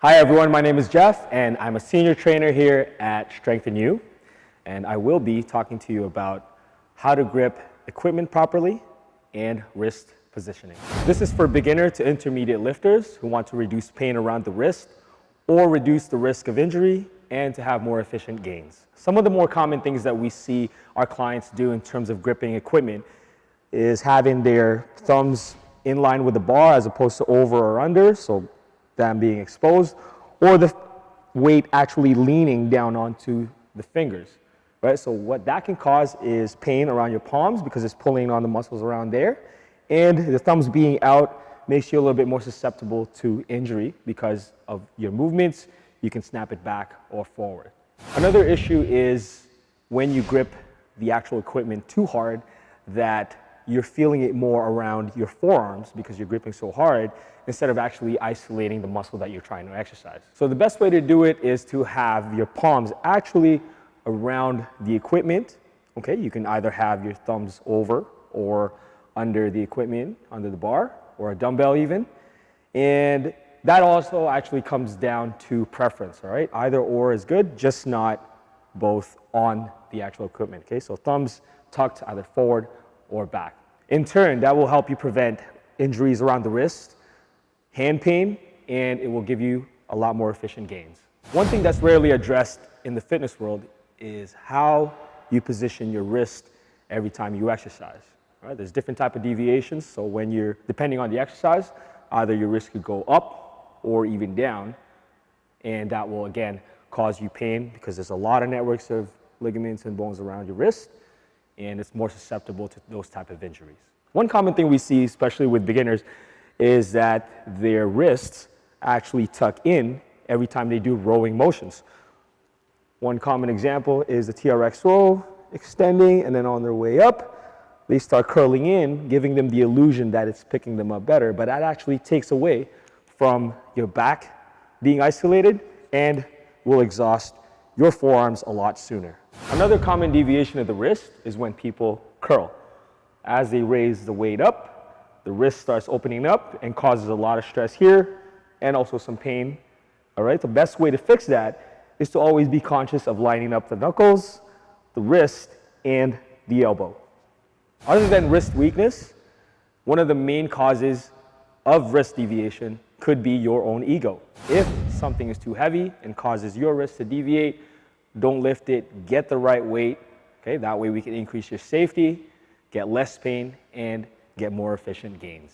Hi everyone, my name is Jeff and I'm a senior trainer here at Strengthen You, and I will be talking to you about how to grip equipment properly and wrist positioning. This is for beginner to intermediate lifters who want to reduce pain around the wrist or reduce the risk of injury and to have more efficient gains. Some of the more common things that we see our clients do in terms of gripping equipment is having their thumbs in line with the bar as opposed to over or under, so them being exposed, or the weight actually leaning down onto the fingers, right? So what that can cause is pain around your palms because it's pulling on the muscles around there, and the thumbs being out makes you a little bit more susceptible to injury because of your movements. You can snap it back or forward. Another issue is when you grip the actual equipment too hard that you're feeling it more around your forearms because you're gripping so hard instead of actually isolating the muscle that you're trying to exercise. So the best way to do it is to have your palms actually around the equipment. Okay, you can either have your thumbs over or under the equipment, under the bar, or a dumbbell even. And that also actually comes down to preference, all right? Either or is good, just not both on the actual equipment, okay? So thumbs tucked either forward or back. In turn, that will help you prevent injuries around the wrist, hand pain, and it will give you a lot more efficient gains. One thing that's rarely addressed in the fitness world is how you position your wrist every time you exercise. Right? There's different type of deviations, so when you're, depending on the exercise, either your wrist could go up or even down, and that will again cause you pain because there's a lot of networks of ligaments and bones around your wrist, and it's more susceptible to those type of injuries. One common thing we see, especially with beginners, is that their wrists actually tuck in every time they do rowing motions. One common example is the TRX row, extending, and then on their way up, they start curling in, giving them the illusion that it's picking them up better, but that actually takes away from your back being isolated and will exhaust your forearms a lot sooner. Another common deviation of the wrist is when people curl. As they raise the weight up, the wrist starts opening up and causes a lot of stress here and also some pain. All right, the best way to fix that is to always be conscious of lining up the knuckles, the wrist, and the elbow. Other than wrist weakness, one of the main causes of wrist deviation could be your own ego. If something is too heavy and causes your wrist to deviate, don't lift it, get the right weight, okay? That way we can increase your safety, get less pain, and get more efficient gains.